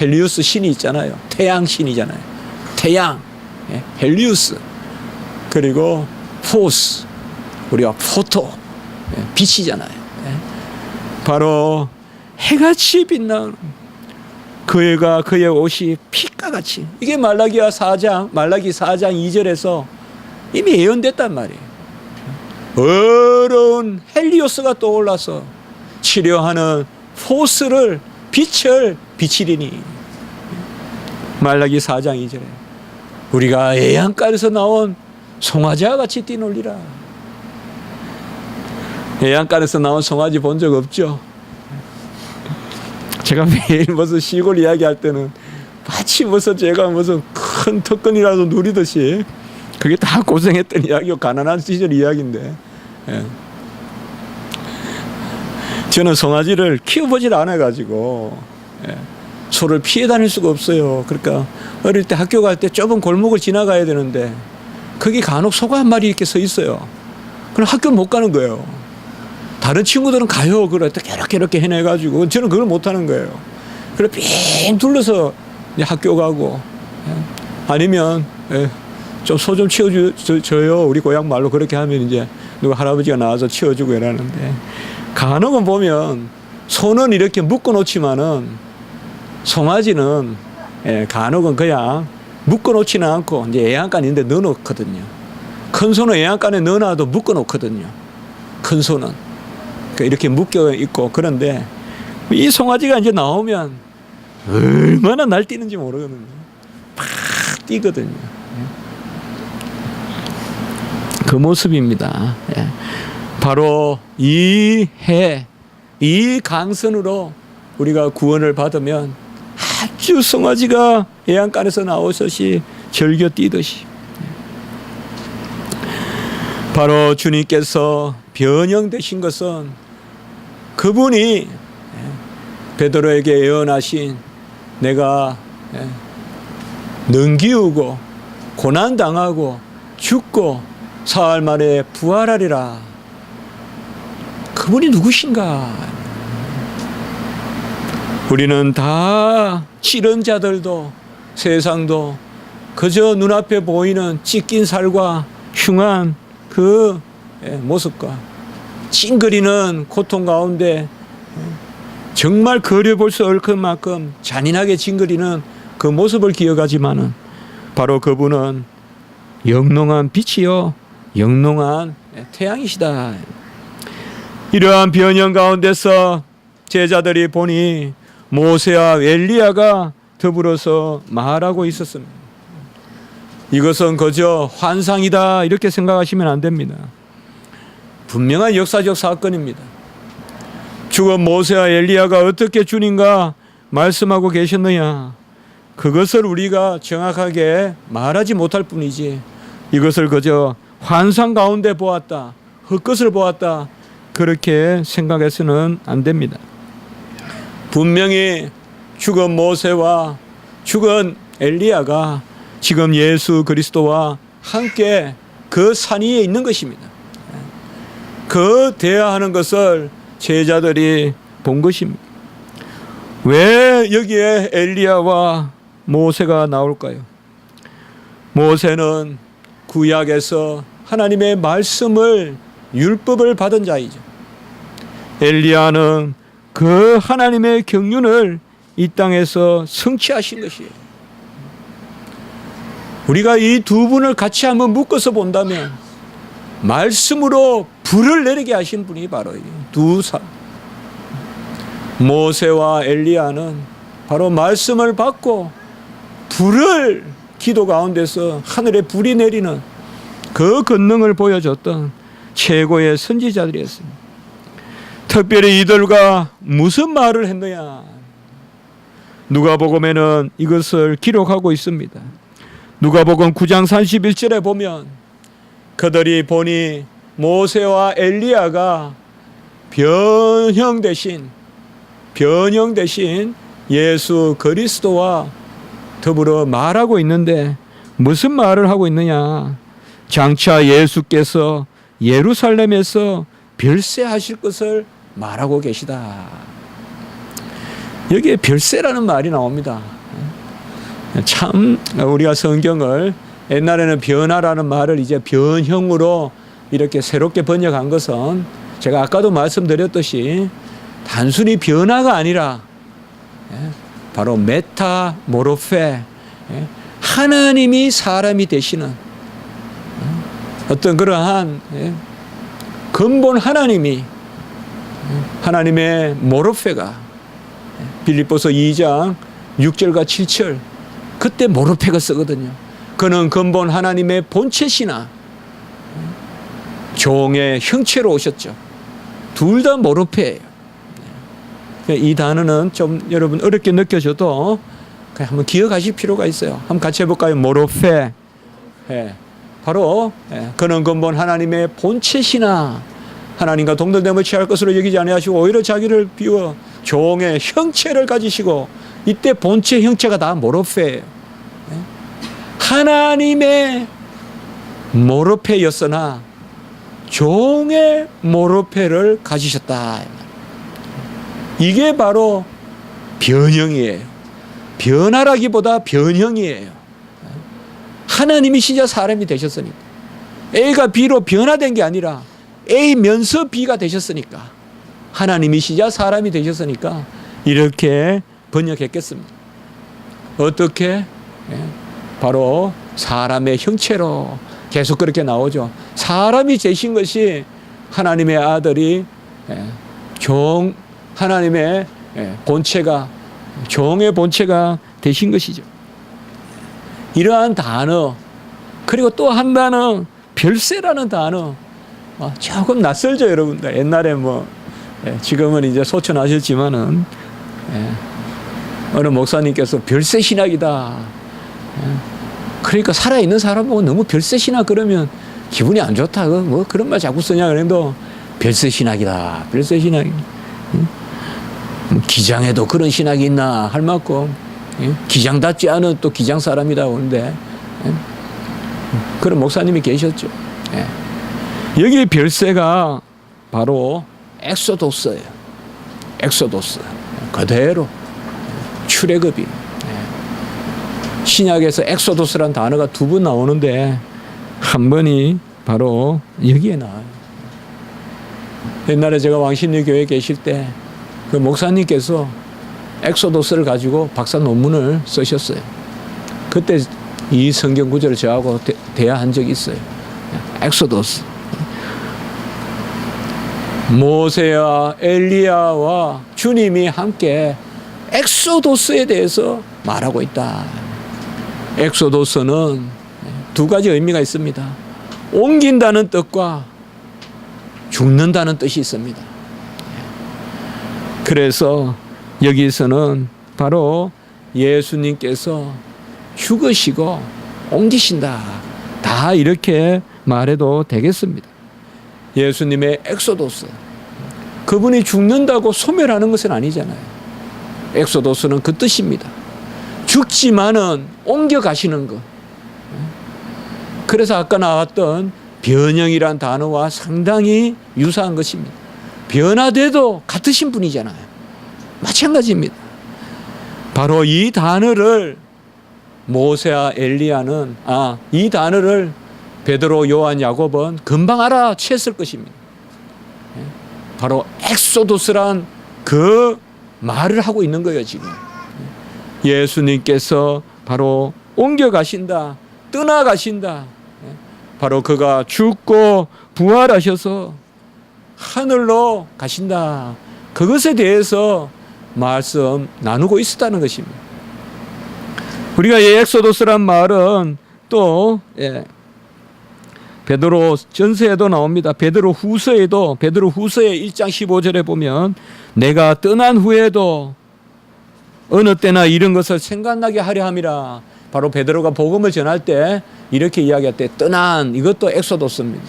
헬리우스 신이 있잖아요. 태양 신이잖아요. 태양, 헬리우스. 그리고 포스, 우리가 포토, 빛이잖아요. 바로 해같이 빛나는 그가 그의 옷이 빛과 같이. 이게 말라기 4장 2절에서 이미 예언됐단 말이에요. 어려운 헬리오스가 떠올라서 치료하는 포스를 빛을 비치리니. 말라기 4장 2절에 우리가 애양간에서 나온 송아지와 같이 뛰놀리라. 애양간에서 나온 송아지 본 적 없죠? 제가 매일 무슨 시골 이야기할 때는 마치 무슨 제가 무슨 큰 특권이라도 누리듯이 그게 다 고생했던 이야기고 가난한 시절 이야기인데, 저는 송아지를 키워보질 않아가지고 소를 피해 다닐 수가 없어요. 그러니까 어릴 때 학교 갈 때 좁은 골목을 지나가야 되는데 거기 간혹 소가 한 마리 이렇게 서 있어요. 그럼 학교를 못 가는 거예요. 다른 친구들은 가요. 그럴 때 이렇게 해내가지고 저는 그걸 못 하는 거예요. 그래 삥 둘러서 이제 학교 가고, 아니면 좀 소 좀 치워줘요. 우리 고향 말로 그렇게 하면 이제 누가 할아버지가 나와서 치워주고 이러는데, 간혹은 보면 소는 이렇게 묶어놓지만은 송아지는 간혹은 그냥 묶어놓지는 않고 이제 애양간인데 넣어놓거든요. 큰 소는 애양간에 넣어놔도 묶어놓거든요. 큰 소는. 그러니까 이렇게 묶여 있고. 그런데 이 송아지가 이제 나오면 얼마나 날뛰는지 모르거든요. 팍 뛰거든요. 그 모습입니다. 바로 이 강선으로 우리가 구원을 받으면 아주 송아지가 애양간에서 나오듯이 절겨 뛰듯이, 바로 주님께서 변형되신 것은 그분이 베드로에게 예언하신 내가 능기우고 고난당하고 죽고 사흘 만에 부활하리라. 그분이 누구신가? 우리는 다 찌른 자들도 세상도 그저 눈앞에 보이는 찢긴 살과 흉한 그 모습과 찡그리는 고통 가운데 정말 그려볼 수 없을 만큼 잔인하게 찡그리는 그 모습을 기억하지만은 바로 그분은 영롱한 빛이요 영롱한 태양이시다. 이러한 변형 가운데서 제자들이 보니 모세와 엘리야가 더불어서 말하고 있었습니다. 이것은 그저 환상이다 이렇게 생각하시면 안 됩니다. 분명한 역사적 사건입니다. 죽은 모세와 엘리야가 어떻게 주님과 말씀하고 계셨느냐, 그것을 우리가 정확하게 말하지 못할 뿐이지 이것을 그저 환상 가운데 보았다, 헛것을 보았다 그렇게 생각해서는 안 됩니다. 분명히 죽은 모세와 죽은 엘리야가 지금 예수 그리스도와 함께 그 산 위에 있는 것입니다. 그 대화하는 것을 제자들이 본 것입니다. 왜 여기에 엘리야와 모세가 나올까요? 모세는 구약에서 하나님의 말씀을 율법을 받은 자이죠. 엘리야는 그 하나님의 경륜을 이 땅에서 성취하신 것이에요. 우리가 이 두 분을 같이 한번 묶어서 본다면 말씀으로 불을 내리게 하신 분이 바로 이 두 사람, 모세와 엘리야는 바로 말씀을 받고 불을 기도 가운데서 하늘에 불이 내리는 그 권능을 보여줬던 최고의 선지자들이었습니다. 특별히 이들과 무슨 말을 했느냐, 누가복음에는 이것을 기록하고 있습니다. 누가복음 9장 31절에 보면 그들이 보니 모세와 엘리야가 변형되신 예수 그리스도와 더불어 말하고 있는데, 무슨 말을 하고 있느냐, 장차 예수께서 예루살렘에서 별세하실 것을 말하고 계시다. 여기에 별세라는 말이 나옵니다. 참 우리가 성경을 옛날에는 변화라는 말을 이제 변형으로 이렇게 새롭게 번역한 것은 제가 아까도 말씀드렸듯이 단순히 변화가 아니라 바로 메타모르페, 하나님이 사람이 되시는 어떤 그러한 근본 하나님이, 하나님의 모르페가 빌립보서 2장 6절과 7절, 그때 모르페가 쓰거든요. 그는 근본 하나님의 본체시나 종의 형체로 오셨죠. 둘 다 모르페예요. 이 단어는 좀 여러분 어렵게 느껴져도 그냥 한번 기억하실 필요가 있어요. 한번 같이 해볼까요? 모르페. 바로 그는 근본 하나님의 본체시나 하나님과 동등됨을 취할 것으로 여기지 아니하시고 오히려 자기를 비워 종의 형체를 가지시고, 이때 본체 형체가 다 모르페예요. 하나님의 모르페였으나 종의 모르페를 가지셨다. 이게 바로 변형이에요. 변화라기보다 변형이에요. 하나님이 진짜 사람이 되셨으니까. A가 B로 변화된 게 아니라 A면서 B가 되셨으니까, 하나님이 진짜 사람이 되셨으니까 이렇게 번역했겠습니다. 어떻게? 바로 사람의 형체로 계속 그렇게 나오죠. 사람이 되신 것이 하나님의 아들이 하나님의 본체가, 종의 본체가 되신 것이죠. 이러한 단어, 그리고 또 한 단어, 별세라는 단어, 조금 낯설죠, 여러분들. 옛날에 지금은 이제 소천하셨지만은, 어느 목사님께서 별세 신학이다. 그러니까 살아있는 사람 보고 너무 별세 신학 그러면 기분이 안 좋다. 그런 말 자꾸 쓰냐. 그래도 별세 신학이다. 별세 신학. 기장에도 그런 신학이 있나 할 만큼 기장답지 않은 또 기장 사람이다 오는데 그런 목사님이 계셨죠. 여기 별세가 바로 엑소도스예요. 엑소도스. 그대로 출애굽이. 신약에서 엑소도스라는 단어가 2번 나오는데 한 번이 바로 여기에 나와요. 옛날에 제가 왕십리 교회에 계실 때 그 목사님께서 엑소도스를 가지고 박사 논문을 쓰셨어요. 그때 이 성경 구절을 저하고 대화한 적이 있어요. 엑소도스. 모세와 엘리야와 주님이 함께 엑소도스에 대해서 말하고 있다. 엑소도스는 2가지 의미가 있습니다. 옮긴다는 뜻과 죽는다는 뜻이 있습니다. 그래서 여기서는 바로 예수님께서 죽으시고 옮기신다. 다 이렇게 말해도 되겠습니다. 예수님의 엑소도스. 그분이 죽는다고 소멸하는 것은 아니잖아요. 엑소도스는 그 뜻입니다. 죽지만은 옮겨가시는 것. 그래서 아까 나왔던 변형이란 단어와 상당히 유사한 것입니다. 변화돼도 같으신 분이잖아요. 마찬가지입니다. 바로 이 단어를 모세와 엘리야는, 이 단어를 베드로, 요한, 야곱은 금방 알아챘을 것입니다. 바로 엑소도스란 그 말을 하고 있는 거예요, 지금. 예수님께서 바로 옮겨가신다, 떠나가신다. 바로 그가 죽고 부활하셔서 하늘로 가신다. 그것에 대해서 말씀 나누고 있었다는 것입니다. 우리가 이 엑소도스란 말은 또 베드로 전서에도 나옵니다. 베드로 후서에도, 베드로 후서의 1장 15절에 보면 내가 떠난 후에도 어느 때나 이런 것을 생각나게 하려 함이라. 바로 베드로가 복음을 전할 때 이렇게 이야기할 때 떠난, 이것도 엑소도스입니다.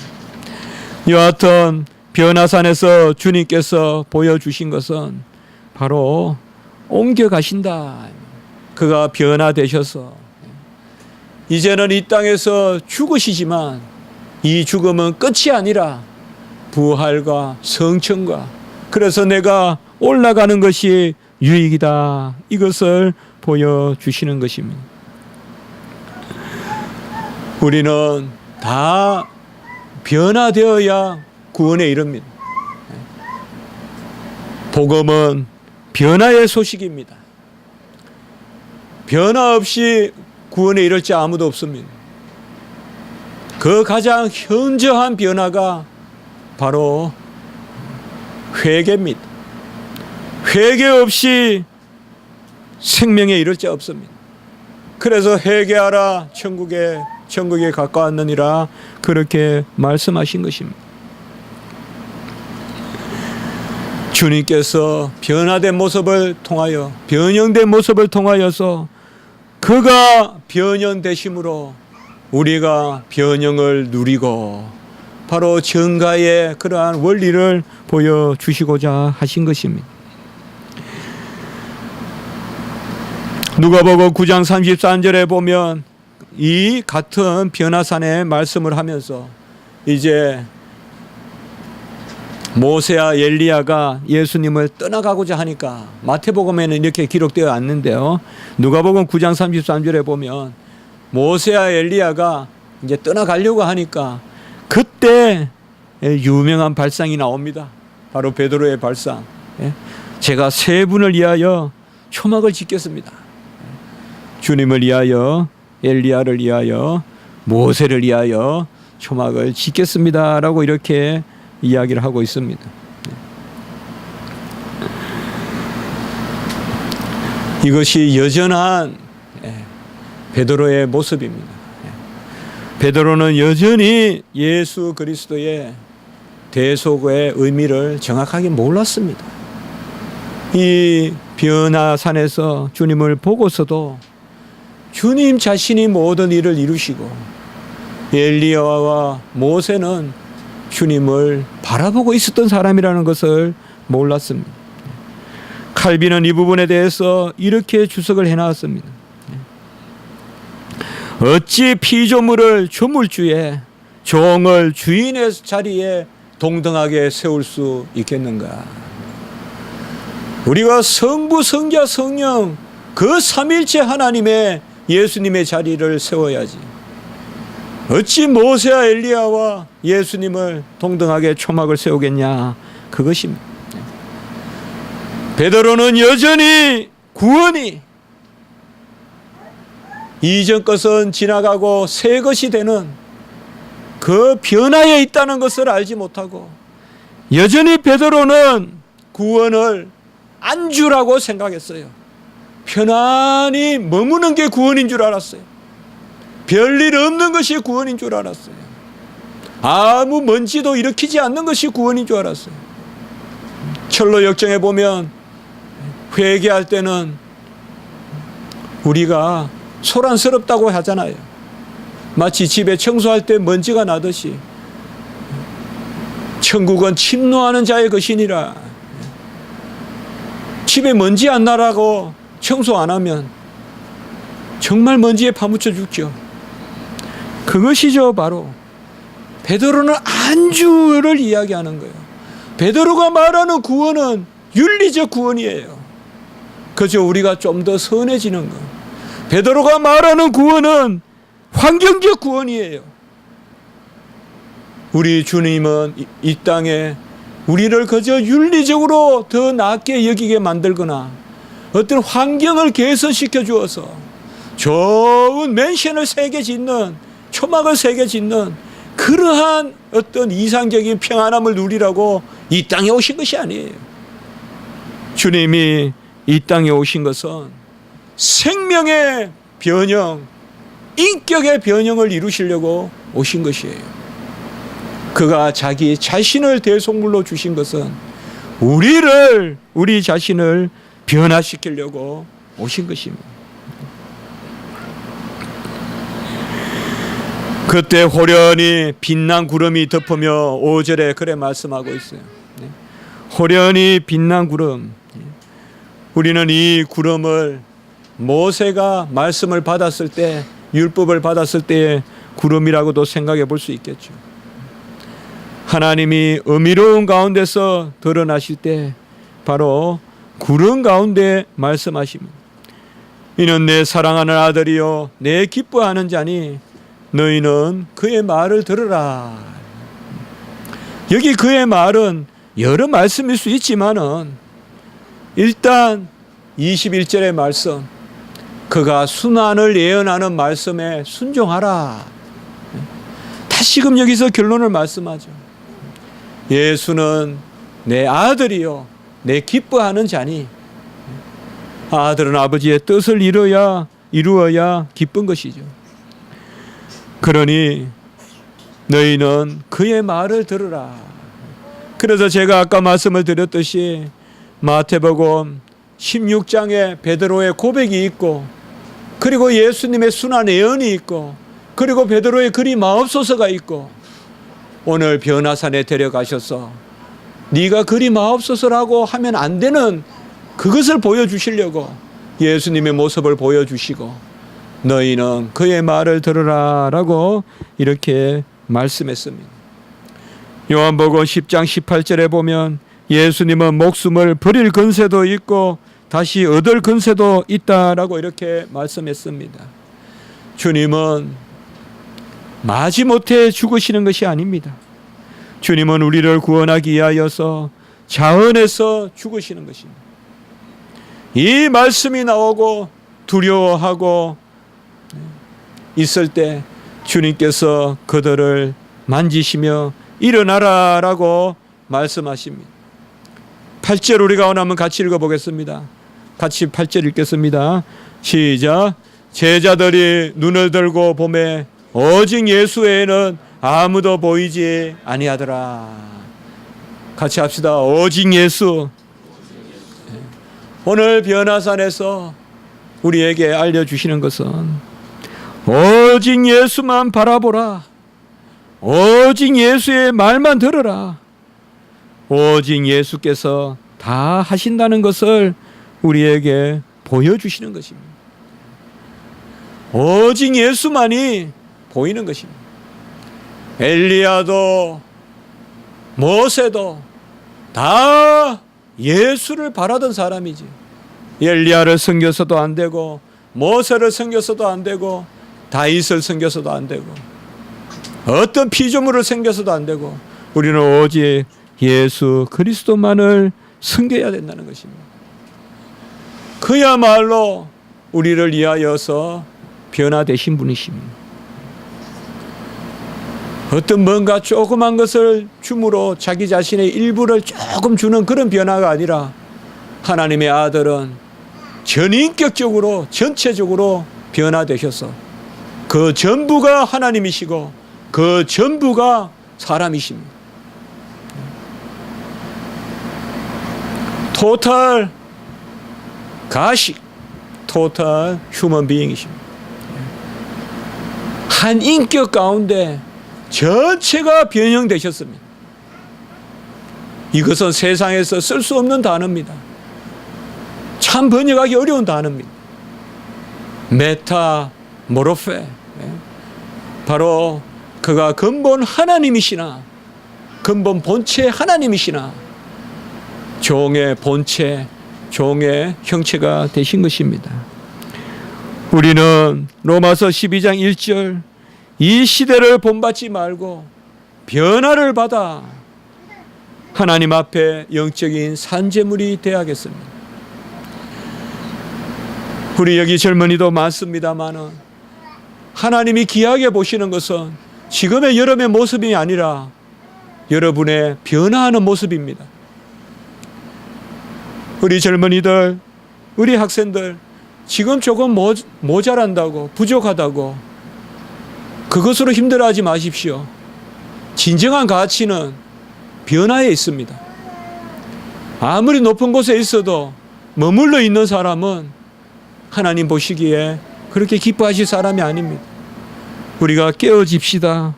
여하튼 변화산에서 주님께서 보여주신 것은 바로 옮겨가신다. 그가 변화되셔서 이제는 이 땅에서 죽으시지만 이 죽음은 끝이 아니라 부활과 성천과, 그래서 내가 올라가는 것이 유익이다. 이것을 보여주시는 것입니다. 우리는 다 변화되어야 구원에 이릅니다. 복음은 변화의 소식입니다. 변화 없이 구원에 이를 자 아무도 없습니다. 그 가장 현저한 변화가 바로 회개입니다. 회개 없이 생명에 이를 자 없습니다. 그래서 회개하라 천국에 가까웠느니라 그렇게 말씀하신 것입니다. 주님께서 변화된 모습을 통하여 변형된 모습을 통하여서 그가 변형되심으로 우리가 변형을 누리고 바로 정가의 그러한 원리를 보여주시고자 하신 것입니다. 누가복음 9장 33절에 보면 이 같은 변화산의 말씀을 하면서 이제 모세와 엘리야가 예수님을 떠나가고자 하니까 마태복음에는 이렇게 기록되어 않는데요. 누가복음 9장 33절에 보면 모세와 엘리야가 이제 떠나가려고 하니까 그때 유명한 발상이 나옵니다. 바로 베드로의 발상. 제가 세 분을 위하여 초막을 짓겠습니다. 주님을 위하여, 엘리야를 위하여, 모세를 위하여 초막을 짓겠습니다라고 이렇게 이야기를 하고 있습니다. 이것이 여전한 베드로의 모습입니다. 베드로는 여전히 예수 그리스도의 대속의 의미를 정확하게 몰랐습니다. 이 변화산에서 주님을 보고서도 주님 자신이 모든 일을 이루시고 엘리야와 모세는 주님을 바라보고 있었던 사람이라는 것을 몰랐습니다. 칼빈은 이 부분에 대해서 이렇게 주석을 해놨습니다. 어찌 피조물을 조물주에 종을 주인의 자리에 동등하게 세울 수 있겠는가? 우리가 성부, 성자, 성령 그 삼일체 하나님의 예수님의 자리를 세워야지. 어찌 모세와 엘리야와 예수님을 동등하게 초막을 세우겠냐? 그것입니다. 베드로는 여전히 구원이 이전 것은 지나가고 새 것이 되는 그 변화에 있다는 것을 알지 못하고 여전히 베드로는 구원을 안주라고 생각했어요. 편안히 머무는 게 구원인 줄 알았어요. 별일 없는 것이 구원인 줄 알았어요. 아무 먼지도 일으키지 않는 것이 구원인 줄 알았어요. 철로 역정에 보면 회개할 때는 우리가 소란스럽다고 하잖아요. 마치 집에 청소할 때 먼지가 나듯이 천국은 침노하는 자의 것이니라. 집에 먼지 안 나라고 청소 안 하면 정말 먼지에 파묻혀 죽죠. 그것이죠. 바로 베드로는 안주를 이야기하는 거예요. 베드로가 말하는 구원은 윤리적 구원이에요. 그저 우리가 좀 더 선해지는 것. 베드로가 말하는 구원은 환경적 구원이에요. 우리 주님은 이 땅에 우리를 그저 윤리적으로 더 낫게 여기게 만들거나 어떤 환경을 개선시켜 주어서 좋은 맨션을 세게 짓는, 초막을 세게 짓는 그러한 어떤 이상적인 평안함을 누리라고 이 땅에 오신 것이 아니에요. 주님이 이 땅에 오신 것은 생명의 변형, 인격의 변형을 이루시려고 오신 것이에요. 그가 자기 자신을 대속물로 주신 것은 우리 자신을 변화시키려고 오신 것입니다. 그때 호련히 빛난 구름이 덮으며 5절에 그래 말씀하고 있어요. 호련히 빛난 구름. 우리는 이 구름을 모세가 말씀을 받았을 때, 율법을 받았을 때의 구름이라고도 생각해 볼 수 있겠죠. 하나님이 어미로운 가운데서 드러나실 때 바로 구름 가운데 말씀하십니다. 이는 내 사랑하는 아들이요 내 기뻐하는 자니 너희는 그의 말을 들으라. 여기 그의 말은 여러 말씀일 수 있지만은 일단 21절의 말씀, 그가 순환을 예언하는 말씀에 순종하라. 다시금 여기서 결론을 말씀하죠. 예수는 내 아들이요 내 기뻐하는 자니, 아들은 아버지의 뜻을 이루어야 기쁜 것이죠. 그러니 너희는 그의 말을 들으라. 그래서 제가 아까 말씀을 드렸듯이 마태복음 16장에 베드로의 고백이 있고, 그리고 예수님의 순환 예언이 있고, 그리고 베드로의 그리 마옵소서가 있고, 오늘 변화산에 데려가셔서 네가 그리 마옵소서라고 하면 안 되는 그것을 보여주시려고 예수님의 모습을 보여주시고, 너희는 그의 말을 들으라 라고 이렇게 말씀했습니다. 요한복음 10장 18절에 보면 예수님은 목숨을 버릴 근세도 있고 다시 얻을 근세도 있다라고 이렇게 말씀했습니다. 주님은 마지못해 죽으시는 것이 아닙니다. 주님은 우리를 구원하기 위하여서 자언해서 죽으시는 것입니다. 이 말씀이 나오고 두려워하고 있을 때 주님께서 그들을 만지시며 일어나라라고 말씀하십니다. 8절 우리가 원하면 같이 읽어보겠습니다. 같이 8절 읽겠습니다. 시작. 제자들이 눈을 들고 보매 오직 예수 외에는 아무도 보이지 아니하더라. 같이 합시다. 오직 예수. 오늘 변화산에서 우리에게 알려주시는 것은 오직 예수만 바라보라. 오직 예수의 말만 들으라. 오직 예수께서 다 하신다는 것을 우리에게 보여주시는 것입니다. 오직 예수만이 보이는 것입니다. 엘리야도 모세도 다 예수를 바라던 사람이지. 엘리야를 섬겨서도 안 되고, 모세를 섬겨서도 안 되고, 다윗을 섬겨서도 안 되고, 어떤 피조물을 섬겨서도 안 되고, 우리는 오직 예수 그리스도만을 섬겨야 된다는 것입니다. 그야말로 우리를 위하여서 변화되신 분이십니다. 어떤 뭔가 조그만 것을 줌으로 자기 자신의 일부를 조금 주는 그런 변화가 아니라, 하나님의 아들은 전인격적으로 전체적으로 변화되셔서 그 전부가 하나님이시고 그 전부가 사람이십니다. 토탈 가식, 토탈 휴먼 비잉이십니다. 한 인격 가운데 전체가 변형되셨습니다. 이것은 세상에서 쓸 수 없는 단어입니다. 참 번역하기 어려운 단어입니다. 메타모르페, 바로 그가 근본 하나님이시나 근본 본체 하나님이시나 종의 본체, 종의 형체가 되신 것입니다. 우리는 로마서 12장 1절, 이 시대를 본받지 말고 변화를 받아 하나님 앞에 영적인 산재물이 되어야겠습니다. 우리 여기 젊은이도 많습니다만은 하나님이 귀하게 보시는 것은 지금의 여러분의 모습이 아니라 여러분의 변화하는 모습입니다. 우리 젊은이들, 우리 학생들 지금 조금 모자란다고, 부족하다고 그것으로 힘들어하지 마십시오. 진정한 가치는 변화에 있습니다. 아무리 높은 곳에 있어도 머물러 있는 사람은 하나님 보시기에 그렇게 기뻐하실 사람이 아닙니다. 우리가 깨어집시다.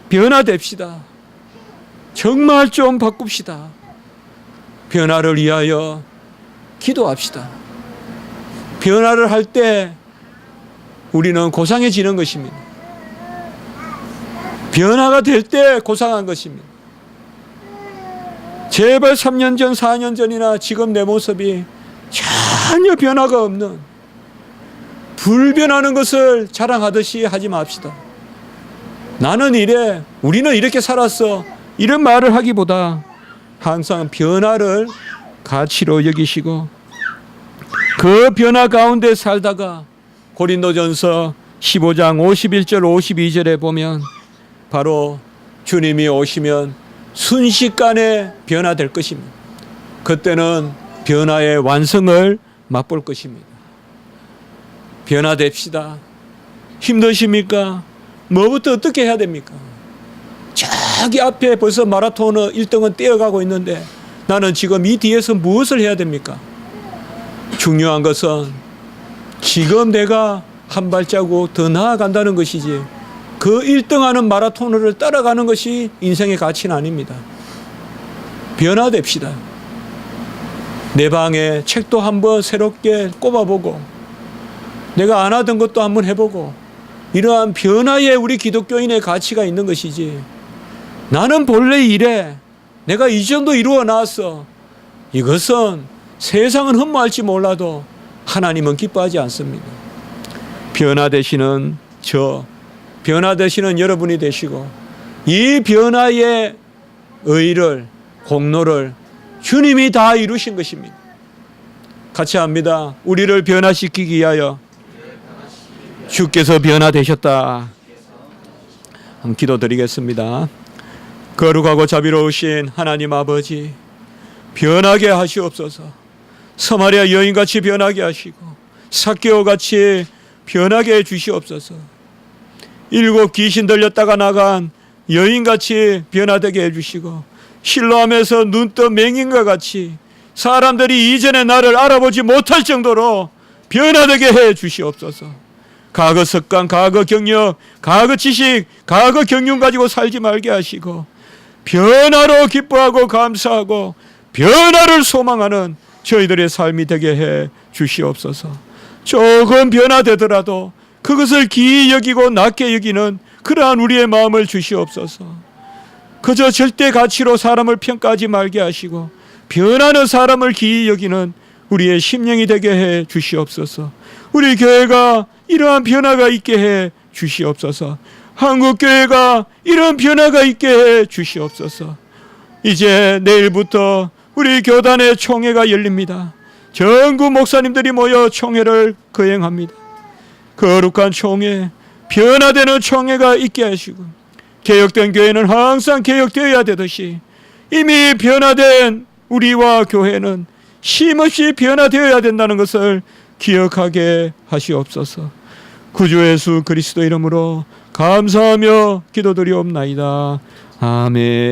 변화됩시다. 정말 좀 바꿉시다. 변화를 위하여 기도합시다. 변화를 할 때 우리는 고상해지는 것입니다. 변화가 될 때 고상한 것입니다. 제발 3년 전, 4년 전이나 지금 내 모습이 전혀 변화가 없는, 불변하는 것을 자랑하듯이 하지 맙시다. 나는 이래, 우리는 이렇게 살았어, 이런 말을 하기보다 항상 변화를 가치로 여기시고 그 변화 가운데 살다가 고린도전서 15장 51절 52절에 보면 바로 주님이 오시면 순식간에 변화될 것입니다. 그때는 변화의 완성을 맛볼 것입니다. 변화됩시다. 힘드십니까? 뭐부터 어떻게 해야 됩니까? 저기 앞에 벌써 마라톤 1등은 뛰어가고 있는데 나는 지금 이 뒤에서 무엇을 해야 됩니까? 중요한 것은 지금 내가 한 발자국 더 나아간다는 것이지, 그 1등하는 마라토너를 따라가는 것이 인생의 가치는 아닙니다. 변화됩시다. 내 방에 책도 한번 새롭게 꼽아보고 내가 안 하던 것도 한번 해보고, 이러한 변화에 우리 기독교인의 가치가 있는 것이지, 나는 본래 이래, 내가 이 정도 이루어 나왔어, 이것은 세상은 흠모할지 몰라도 하나님은 기뻐하지 않습니다. 변화되시는 저, 변화되시는 여러분이 되시고 이 변화의 의의를, 공로를 주님이 다 이루신 것입니다. 같이 합니다. 우리를 변화시키기 위하여 주께서 변화되셨다. 기도드리겠습니다. 거룩하고 자비로우신 하나님 아버지, 변하게 하시옵소서. 서마리아 여인같이 변하게 하시고 삭개오같이 변하게 해 주시옵소서. 7 귀신 들렸다가 나간 여인같이 변화되게 해주시고, 실로암에서 눈떠 맹인과 같이 사람들이 이전에 나를 알아보지 못할 정도로 변화되게 해 주시옵소서. 과거 습관, 과거 경력, 과거 지식, 과거 경륜 가지고 살지 말게 하시고 변화로 기뻐하고 감사하고 변화를 소망하는 저희들의 삶이 되게 해 주시옵소서. 조금 변화되더라도 그것을 기이 여기고 낮게 여기는 그러한 우리의 마음을 주시옵소서. 그저 절대 가치로 사람을 평가하지 말게 하시고 변하는 사람을 기이 여기는 우리의 심령이 되게 해 주시옵소서. 우리 교회가 이러한 변화가 있게 해 주시옵소서. 한국교회가 이런 변화가 있게 해 주시옵소서. 이제 내일부터 우리 교단의 총회가 열립니다. 전국 목사님들이 모여 총회를 거행합니다. 거룩한 총회, 변화되는 총회가 있게 하시고, 개혁된 교회는 항상 개혁되어야 되듯이 이미 변화된 우리와 교회는 쉼없이 변화되어야 된다는 것을 기억하게 하시옵소서. 구주 예수 그리스도 이름으로 감사하며 기도드리옵나이다. 아멘.